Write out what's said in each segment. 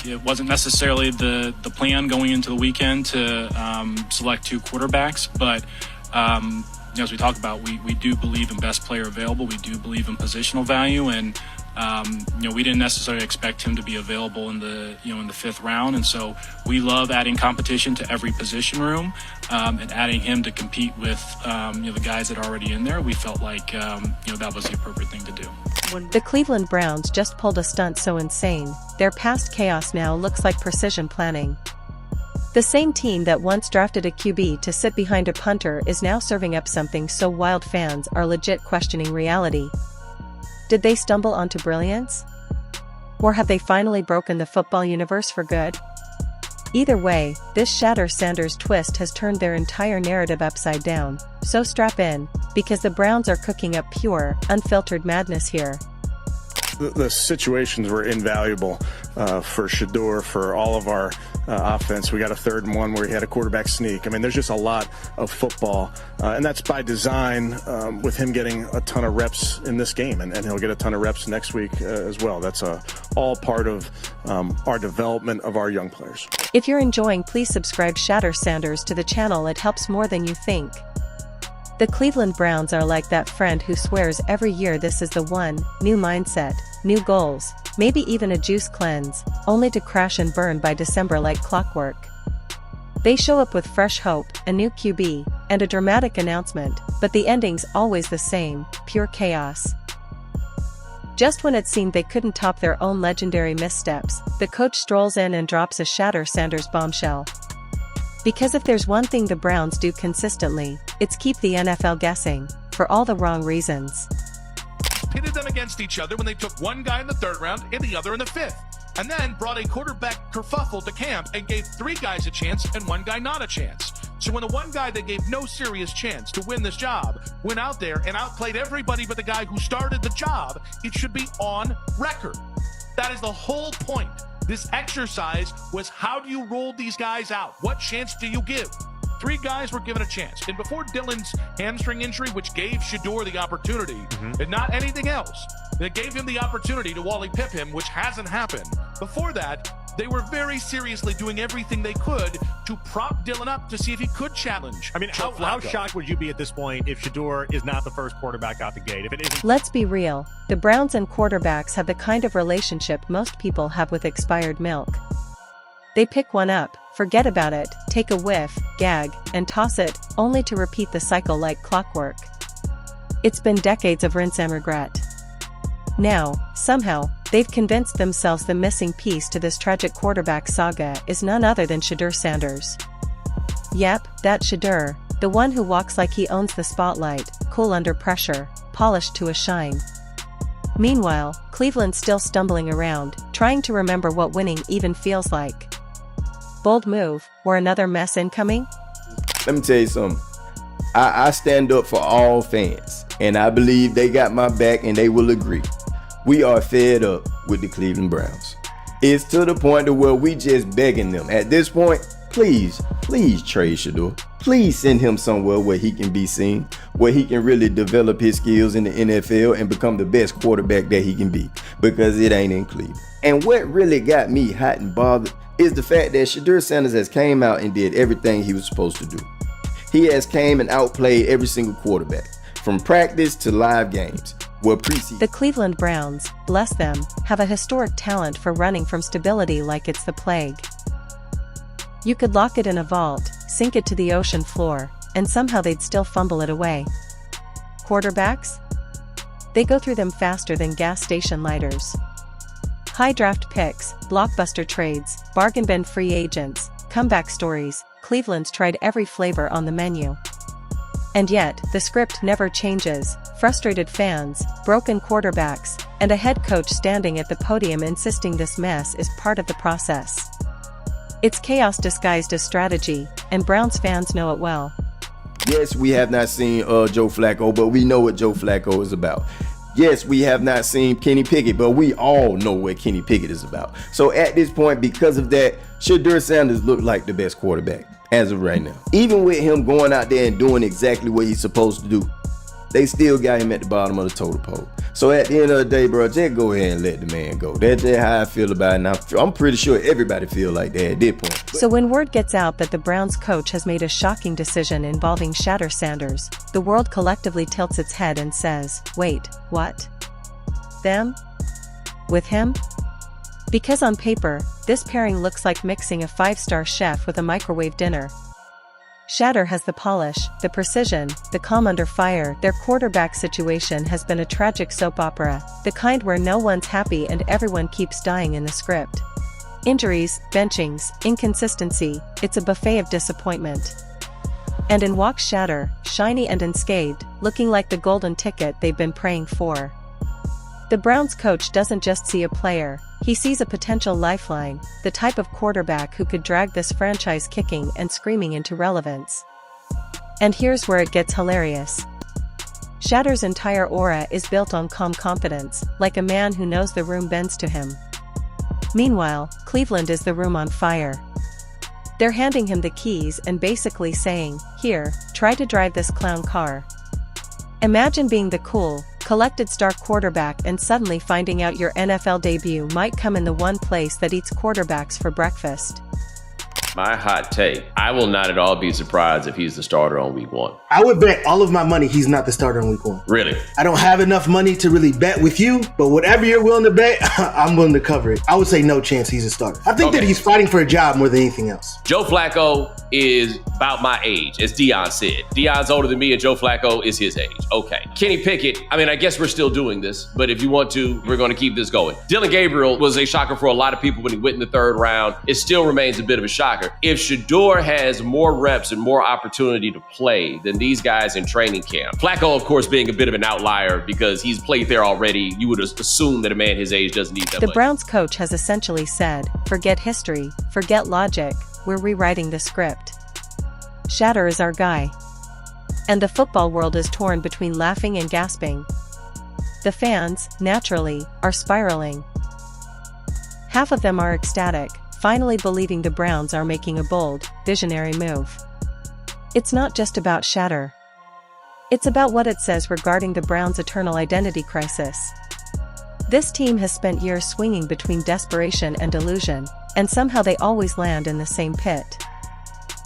it wasn't necessarily the plan going into the weekend to select 2 quarterbacks, but as we talk about, we do believe in best player available. We do believe in positional value, and we didn't necessarily expect him to be available in the 5th round, and so we love adding competition to every position room, and adding him to compete with the guys that are already in there. We felt like that was the appropriate thing to do. The Cleveland Browns just pulled a stunt so insane, their past chaos now looks like precision planning. The same team that once drafted a QB to sit behind a punter is now serving up something so wild fans are legit questioning reality. Did they stumble onto brilliance? Or have they finally broken the football universe for good? Either way, this Shedeur Sanders twist has turned their entire narrative upside down, so strap in, because the Browns are cooking up pure, unfiltered madness here. The situations were invaluable for Shedeur, for all of our offense. We got a 3rd and 1 where he had a quarterback sneak. I mean, there's just a lot of football, and that's by design, with him getting a ton of reps in this game, and he'll get a ton of reps next week as well. That's all part of our development of our young players. If you're enjoying, please subscribe Shedeur Sanders to the channel. It helps more than you think. The Cleveland Browns are like that friend who swears every year this is the one, new mindset, new goals, maybe even a juice cleanse, only to crash and burn by December like clockwork. They show up with fresh hope, a new QB, and a dramatic announcement, but the ending's always the same, pure chaos. Just when it seemed they couldn't top their own legendary missteps, the coach strolls in and drops a Shedeur Sanders bombshell. Because if there's one thing the Browns do consistently, it's keep the NFL guessing, for all the wrong reasons. Pitted them against each other when they took one guy in the 3rd round and the other in the 5th, and then brought a quarterback kerfuffle to camp and gave 3 guys a chance and 1 guy not a chance. So when the one guy that gave no serious chance to win this job went out there and outplayed everybody but the guy who started the job, it should be on record. That is the whole point. This exercise was, how do you roll these guys out? What chance do you give? 3 guys were given a chance. And before Dylan's hamstring injury, which gave Shedeur the opportunity, and not anything else, that gave him the opportunity to Wally Pip him, which hasn't happened. Before that, they were very seriously doing everything they could to prop Dylan up to see if he could challenge. I mean, how shocked would you be at this point if Shedeur is not the first quarterback out the gate? If it isn't. Let's be real, the Browns and quarterbacks have the kind of relationship most people have with expired milk. They pick one up, forget about it, take a whiff, gag, and toss it, only to repeat the cycle like clockwork. It's been decades of rinse and regret. Now, somehow, they've convinced themselves the missing piece to this tragic quarterback saga is none other than Shedeur Sanders. Yep, that Shedeur, the one who walks like he owns the spotlight, cool under pressure, polished to a shine. Meanwhile, Cleveland's still stumbling around, trying to remember what winning even feels like. Bold move, or another mess incoming? Let me tell you something. I stand up for all fans, and I believe they got my back and they will agree. We are fed up with the Cleveland Browns. It's to the point to where we just begging them. At this point, please trade Shedeur. Please send him somewhere where he can be seen, where he can really develop his skills in the NFL and become the best quarterback that he can be, because it ain't in Cleveland. And what really got me hot and bothered is the fact that Shedeur Sanders has came out and did everything he was supposed to do. He has came and outplayed every single quarterback, from practice to live games. The Cleveland Browns, bless them, have a historic talent for running from stability like it's the plague. You could lock it in a vault, sink it to the ocean floor, and somehow they'd still fumble it away. Quarterbacks? They go through them faster than gas station lighters. High draft picks, blockbuster trades, bargain bin free agents, comeback stories, Cleveland's tried every flavor on the menu. And yet, the script never changes. Frustrated fans, broken quarterbacks, and a head coach standing at the podium insisting this mess is part of the process. It's chaos disguised as strategy, and Browns fans know it well. Yes, we have not seen Joe Flacco, but we know what Joe Flacco is about. Yes, we have not seen Kenny Pickett, but we all know what Kenny Pickett is about. So at this point, because of that, Shedeur Sanders looked like the best quarterback as of right now. Even with him going out there and doing exactly what he's supposed to do, they still got him at the bottom of the totem pole. So at the end of the day, bro, just go ahead and let the man go. That's just how I feel about it. And I'm pretty sure everybody feel like that at this point. So when word gets out that the Browns coach has made a shocking decision involving Shedeur Sanders, the world collectively tilts its head and says, wait, what? Them? With him? Because on paper, this pairing looks like mixing a 5-star chef with a microwave dinner. Shedeur has the polish, the precision, the calm under fire. Their quarterback situation has been a tragic soap opera, the kind where no one's happy and everyone keeps dying in the script. Injuries, benchings, inconsistency, it's a buffet of disappointment. And in walks Shedeur, shiny and unscathed, looking like the golden ticket they've been praying for. The Browns coach doesn't just see a player, he sees a potential lifeline, the type of quarterback who could drag this franchise kicking and screaming into relevance. And here's where it gets hilarious. Shedeur's entire aura is built on calm confidence, like a man who knows the room bends to him. Meanwhile, Cleveland is the room on fire. They're handing him the keys and basically saying, here, try to drive this clown car. Imagine being the cool, collected star quarterback and suddenly finding out your NFL debut might come in the one place that eats quarterbacks for breakfast. My hot take, I will not at all be surprised if he's the starter on week 1. I would bet all of my money he's not the starter in week 1. Really? I don't have enough money to really bet with you, but whatever you're willing to bet, I'm willing to cover it. I would say no chance he's a starter. I think that he's fighting for a job more than anything else. Joe Flacco is about my age, as Deion said. Deion's older than me and Joe Flacco is his age. Okay. Kenny Pickett, I guess we're still doing this, but if you want to, we're going to keep this going. Dylan Gabriel was a shocker for a lot of people when he went in the 3rd round. It still remains a bit of a shocker. If Shedeur has more reps and more opportunity to play than these guys in training camp, Flacco, of course, being a bit of an outlier because he's played there already, you would assume that a man his age doesn't need that much. The Browns coach has essentially said, forget history, forget logic, we're rewriting the script. Shedeur is our guy. And the football world is torn between laughing and gasping. The fans, naturally, are spiraling. Half of them are ecstatic, finally believing the Browns are making a bold, visionary move. It's not just about Shedeur. It's about what it says regarding the Browns' eternal identity crisis. This team has spent years swinging between desperation and delusion, and somehow they always land in the same pit.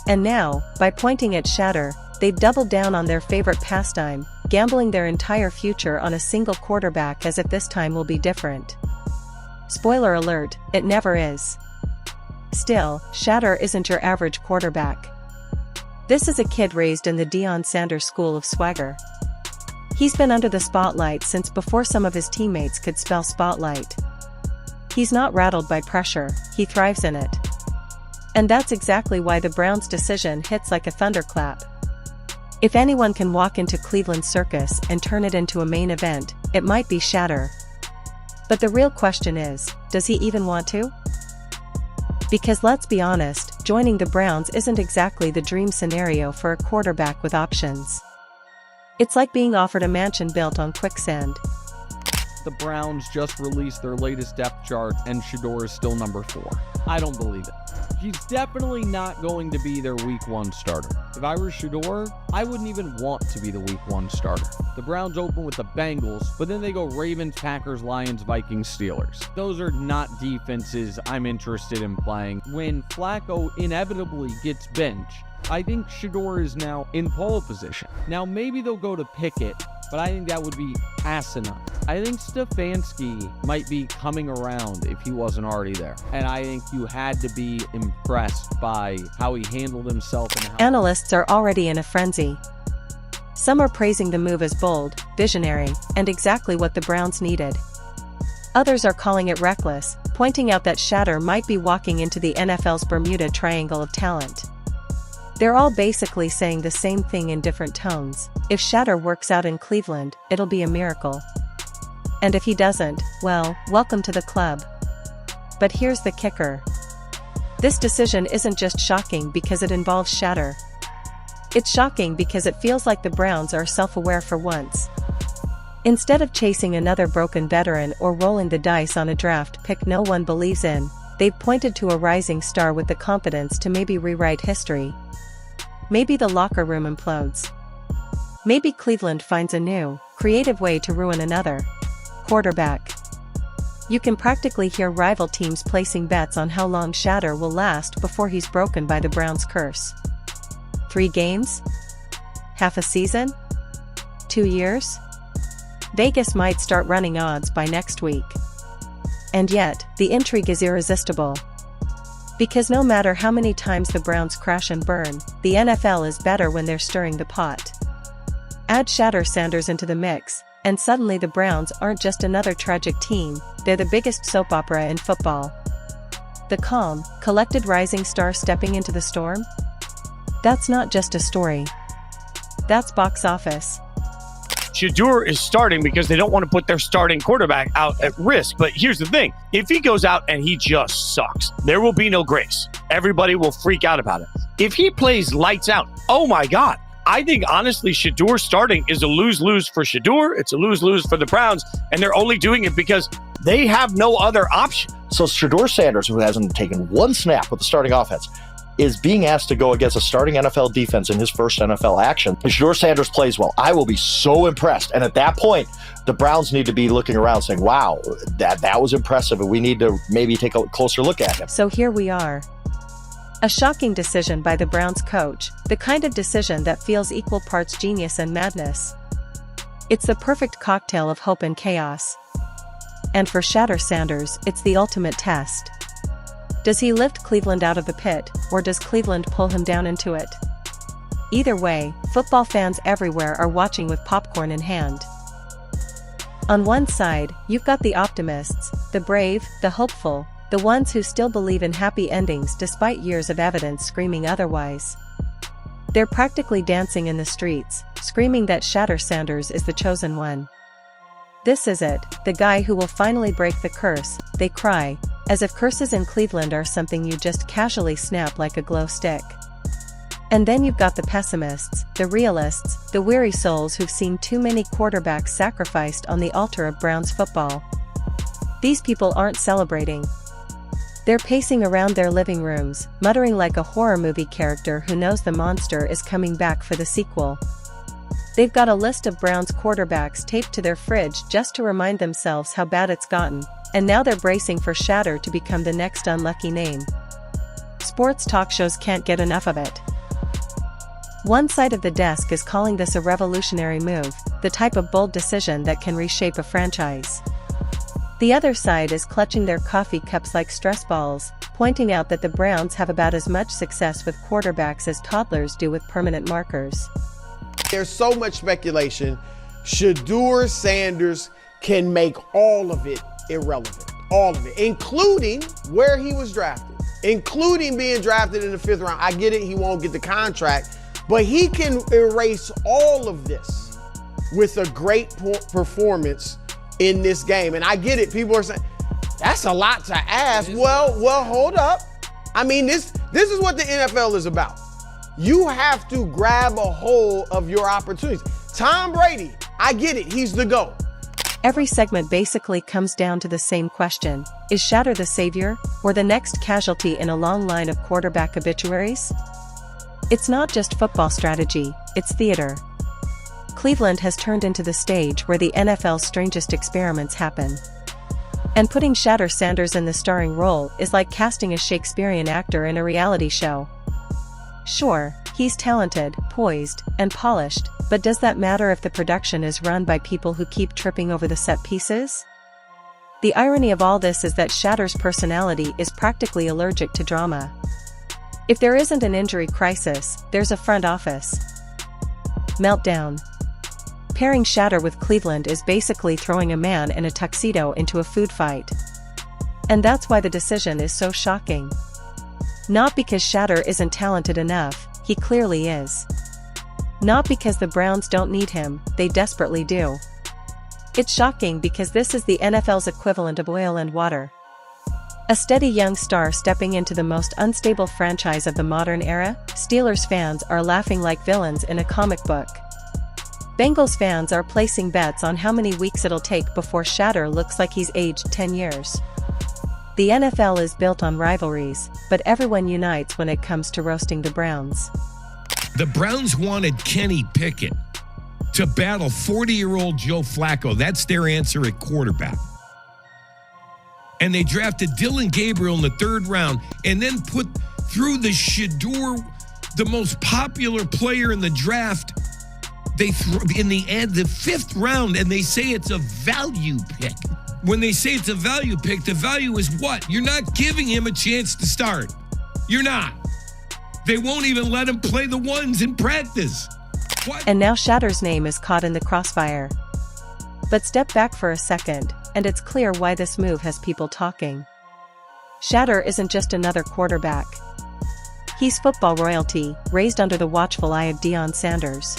And now, by pointing at Shedeur, they've doubled down on their favorite pastime, gambling their entire future on a single quarterback as if this time will be different. Spoiler alert, it never is. Still, Shedeur isn't your average quarterback. This is a kid raised in the Deion Sanders school of swagger. He's been under the spotlight since before some of his teammates could spell spotlight. He's not rattled by pressure, he thrives in it. And that's exactly why the Browns' decision hits like a thunderclap. If anyone can walk into Cleveland circus and turn it into a main event, it might be Shedeur. But the real question is, does he even want to? Because let's be honest, joining the Browns isn't exactly the dream scenario for a quarterback with options. It's like being offered a mansion built on quicksand. The Browns just released their latest depth chart and Shedeur is still number 4. I don't believe it. He's definitely not going to be their week 1 starter. If I were Shedeur, I wouldn't even want to be the week 1 starter. The Browns open with the Bengals, but then they go Ravens, Packers, Lions, Vikings, Steelers. Those are not defenses I'm interested in playing. When Flacco inevitably gets benched, I think Shedeur is now in pole position. Now maybe they'll go to Pickett, but I think that would be asinine. I think Stefanski might be coming around if he wasn't already there. And I think you had to be impressed by how he handled himself and how... Analysts are already in a frenzy. Some are praising the move as bold, visionary, and exactly what the Browns needed. Others are calling it reckless, pointing out that Shedeur might be walking into the NFL's Bermuda Triangle of talent. They're all basically saying the same thing in different tones. If Shedeur works out in Cleveland, it'll be a miracle. And if he doesn't, well, welcome to the club. But here's the kicker. This decision isn't just shocking because it involves Shedeur. It's shocking because it feels like the Browns are self-aware for once. Instead of chasing another broken veteran or rolling the dice on a draft pick no one believes in, they've pointed to a rising star with the confidence to maybe rewrite history. Maybe the locker room implodes. Maybe Cleveland finds a new, creative way to ruin another. Quarterback. You can practically hear rival teams placing bets on how long Shedeur will last before he's broken by the Browns' curse. 3 games? Half a season? 2 years? Vegas might start running odds by next week. And yet, the intrigue is irresistible. Because no matter how many times the Browns crash and burn, the NFL is better when they're stirring the pot. Add Shedeur Sanders into the mix, and suddenly the Browns aren't just another tragic team, they're the biggest soap opera in football. The calm, collected rising star stepping into the storm? That's not just a story. That's box office. Shedeur is starting because they don't want to put their starting quarterback out at risk. But here's the thing. If he goes out and he just sucks, there will be no grace. Everybody will freak out about it. If he plays lights out, oh my God. I think, honestly, Shedeur starting is a lose-lose for Shedeur. It's a lose-lose for the Browns. And they're only doing it because they have no other option. So Shedeur Sanders, who hasn't taken one snap with the starting offense, is being asked to go against a starting NFL defense in his first NFL action. If Shedeur Sanders plays well, I will be so impressed. And at that point, the Browns need to be looking around saying, wow, that was impressive, and we need to maybe take a closer look at him. So here we are. A shocking decision by the Browns coach, the kind of decision that feels equal parts genius and madness. It's the perfect cocktail of hope and chaos. And for Shedeur Sanders, it's the ultimate test. Does he lift Cleveland out of the pit, or does Cleveland pull him down into it? Either way, football fans everywhere are watching with popcorn in hand. On one side, you've got the optimists, the brave, the hopeful, the ones who still believe in happy endings despite years of evidence screaming otherwise. They're practically dancing in the streets, screaming that Shedeur Sanders is the chosen one. This is it, the guy who will finally break the curse, they cry, as if curses in Cleveland are something you just casually snap like a glow stick. And then you've got the pessimists, the realists, the weary souls who've seen too many quarterbacks sacrificed on the altar of Browns football. These people aren't celebrating. They're pacing around their living rooms, muttering like a horror movie character who knows the monster is coming back for the sequel. They've got a list of Browns quarterbacks taped to their fridge just to remind themselves how bad it's gotten, and now they're bracing for Shedeur to become the next unlucky name. Sports talk shows can't get enough of it. One side of the desk is calling this a revolutionary move, the type of bold decision that can reshape a franchise. The other side is clutching their coffee cups like stress balls, pointing out that the Browns have about as much success with quarterbacks as toddlers do with permanent markers. There's so much speculation. Shedeur Sanders can make all of it irrelevant. All of it, including where he was drafted, including being drafted in the 5th round. I get it, he won't get the contract, but he can erase all of this with a great performance in this game. And I get it, people are saying, that's a lot to ask. Well, hold up. I mean, this is what the NFL is about. You have to grab a hold of your opportunities. Tom Brady, I get it, he's the GOAT. Every segment basically comes down to the same question: is Shedeur the savior, or the next casualty in a long line of quarterback obituaries? It's not just football strategy, it's theater. Cleveland has turned into the stage where the NFL's strangest experiments happen. And putting Shedeur Sanders in the starring role is like casting a Shakespearean actor in a reality show. Sure, he's talented, poised, and polished, but does that matter if the production is run by people who keep tripping over the set pieces? The irony of all this is that Shedeur's personality is practically allergic to drama. If there isn't an injury crisis, there's a front office meltdown. Pairing Shedeur with Cleveland is basically throwing a man in a tuxedo into a food fight. And that's why the decision is so shocking. Not because Shedeur isn't talented enough, he clearly is. Not because the Browns don't need him, they desperately do. It's shocking because this is the NFL's equivalent of oil and water. A steady young star stepping into the most unstable franchise of the modern era. Steelers fans are laughing like villains in a comic book. Bengals fans are placing bets on how many weeks it'll take before Shedeur looks like he's aged 10 years. The NFL is built on rivalries, but everyone unites when it comes to roasting the Browns. The Browns wanted Kenny Pickett. to battle 40-year-old Joe Flacco. That's their answer at quarterback. And they drafted Dylan Gabriel in the 3rd round and then put through the Shedeur, the most popular player in the draft, in the 5th round, and they say it's a value pick. When they say it's a value pick, the value is what? You're not giving him a chance to start. You're not. They won't even let him play the ones in practice. What? And now Shedeur's name is caught in the crossfire. But step back for a second, and it's clear why this move has people talking. Shedeur isn't just another quarterback. He's football royalty, raised under the watchful eye of Deion Sanders.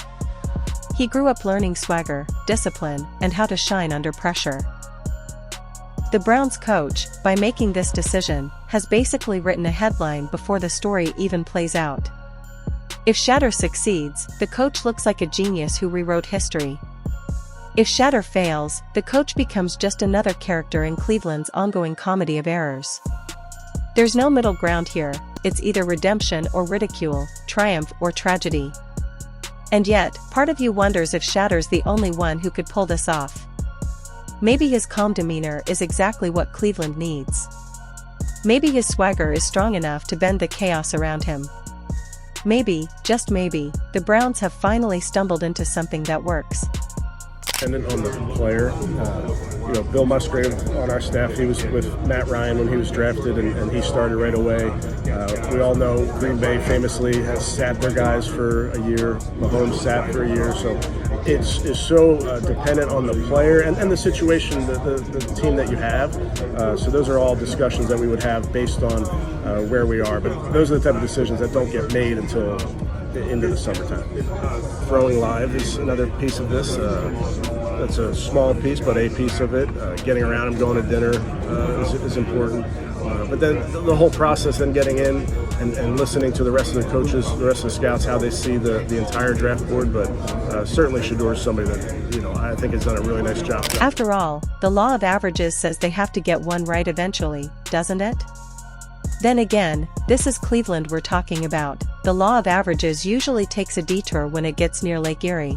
He grew up learning swagger, discipline, and how to shine under pressure. The Browns coach, by making this decision, has basically written a headline before the story even plays out. If Shedeur succeeds, the coach looks like a genius who rewrote history. If Shedeur fails, the coach becomes just another character in Cleveland's ongoing comedy of errors. There's no middle ground here, it's either redemption or ridicule, triumph or tragedy. And yet, part of you wonders if Shedeur's the only one who could pull this off. Maybe his calm demeanor is exactly what Cleveland needs. Maybe his swagger is strong enough to bend the chaos around him. Maybe, just maybe, the Browns have finally stumbled into something that works. Dependent on the player. Bill Musgrave on our staff, he was with Matt Ryan when he was drafted, and he started right away. We all know Green Bay famously has sat their guys for a year. Mahomes sat for a year. So it's so dependent on the player and the situation, the team that you have. So those are all discussions that we would have based on where we are. But those are the type of decisions that don't get made until into the summertime. Throwing live is another piece of this. That's a small piece, but a piece of it. Getting around him, going to dinner is important. But then the whole process, then getting in and listening to the rest of the coaches, the rest of the scouts, how they see the entire draft board. But certainly Shedeur is somebody that I think has done a really nice job. After all, the law of averages says they have to get one right eventually, doesn't it? Then again, this is Cleveland we're talking about. The law of averages usually takes a detour when it gets near Lake Erie.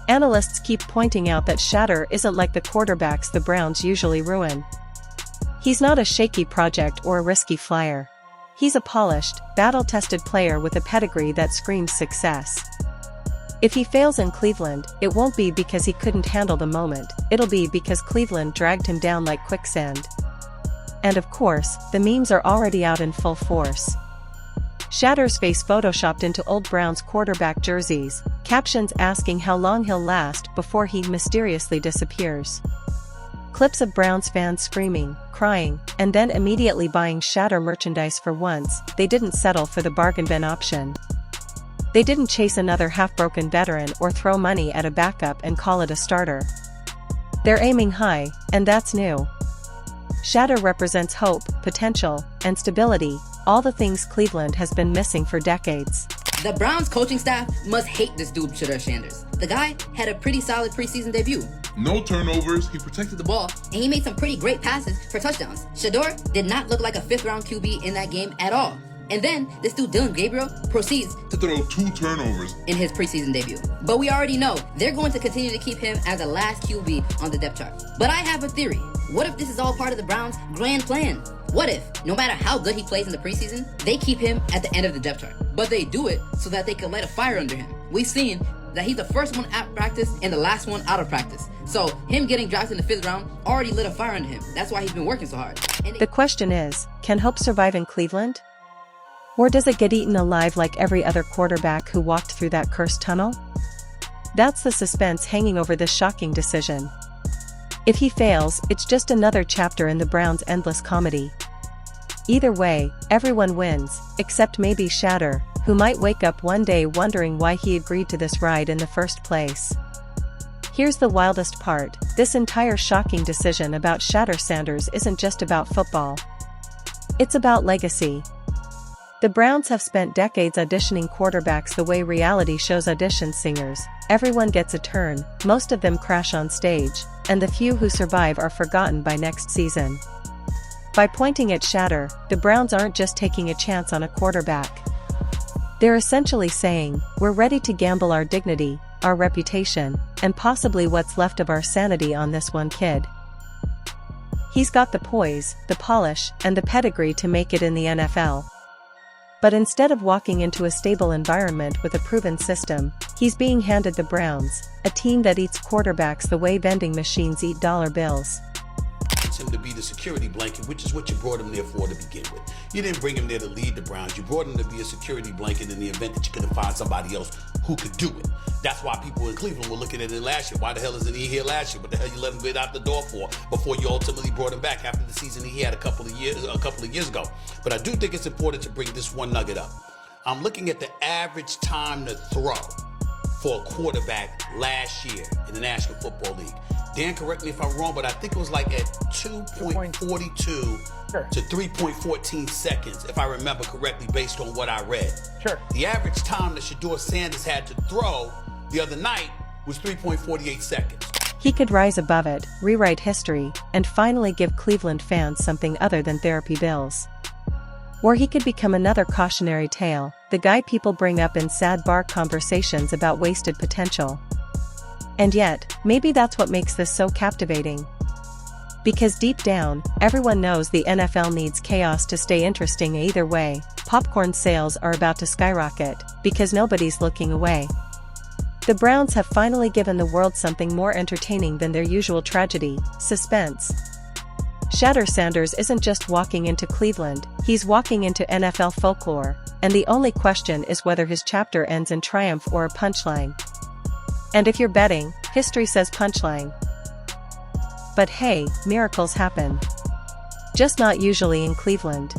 Analysts keep pointing out that Shedeur isn't like the quarterbacks the Browns usually ruin. He's not a shaky project or a risky flyer. He's a polished, battle-tested player with a pedigree that screams success. If he fails in Cleveland, it won't be because he couldn't handle the moment, it'll be because Cleveland dragged him down like quicksand. And of course, the memes are already out in full force. Shedeur's face photoshopped into old Browns quarterback jerseys, captions asking how long he'll last before he mysteriously disappears. Clips of Browns fans screaming, crying, and then immediately buying Shedeur merchandise. For once, they didn't settle for the bargain bin option. They didn't chase another half-broken veteran or throw money at a backup and call it a starter. They're aiming high, and that's new. Shedeur represents hope, potential, and stability, all the things Cleveland has been missing for decades. The Browns coaching staff must hate this dude, Shedeur Sanders. The guy had a pretty solid preseason debut. No turnovers, he protected the ball, and he made some pretty great passes for touchdowns. Shedeur did not look like a 5th-round QB in that game at all. And then, this dude Dylan Gabriel proceeds to throw 2 turnovers in his preseason debut. But we already know they're going to continue to keep him as the last QB on the depth chart. But I have a theory. What if this is all part of the Browns' grand plan? What if, no matter how good he plays in the preseason, they keep him at the end of the depth chart? But they do it so that they can light a fire under him. We've seen that he's the first one at practice and the last one out of practice. So him getting drafted in the 5th round already lit a fire under him. That's why he's been working so hard. The question is, can hope survive in Cleveland? Or does it get eaten alive like every other quarterback who walked through that cursed tunnel? That's the suspense hanging over this shocking decision. If he fails, it's just another chapter in the Browns' endless comedy. Either way, everyone wins, except maybe Shedeur, who might wake up one day wondering why he agreed to this ride in the first place. Here's the wildest part, this entire shocking decision about Shedeur Sanders isn't just about football. It's about legacy. The Browns have spent decades auditioning quarterbacks the way reality shows audition singers. Everyone gets a turn, most of them crash on stage, and the few who survive are forgotten by next season. By pointing at Shedeur, the Browns aren't just taking a chance on a quarterback. They're essentially saying, we're ready to gamble our dignity, our reputation, and possibly what's left of our sanity on this one kid. He's got the poise, the polish, and the pedigree to make it in the NFL. But instead of walking into a stable environment with a proven system, he's being handed the Browns, a team that eats quarterbacks the way vending machines eat dollar bills. Him to be the security blanket, which is what you brought him there for to begin with. You didn't bring him there to lead the Browns. You brought him to be a security blanket in the event that you couldn't find somebody else who could do it. That's why people in Cleveland were looking at it last year. Why the hell isn't he here last year? What the hell you let him get out the door for before you ultimately brought him back after the season he had a couple of years ago? But I do think it's important to bring this one nugget up. I'm looking at the average time to throw for a quarterback last year in the National Football League. Dan, correct me if I'm wrong, but I think it was like at 2.42 to 3.14 seconds, if I remember correctly, based on what I read. Sure. The average time that Shedeur Sanders had to throw the other night was 3.48 seconds. He could rise above it, rewrite history, and finally give Cleveland fans something other than therapy bills. Or he could become another cautionary tale, the guy people bring up in sad bar conversations about wasted potential. And yet, maybe that's what makes this so captivating. Because deep down, everyone knows the NFL needs chaos to stay interesting either way. Popcorn sales are about to skyrocket, because nobody's looking away. The Browns have finally given the world something more entertaining than their usual tragedy, suspense. Shedeur Sanders isn't just walking into Cleveland, he's walking into NFL folklore, and the only question is whether his chapter ends in triumph or a punchline. And if you're betting, history says punchline. But hey, miracles happen. Just not usually in Cleveland.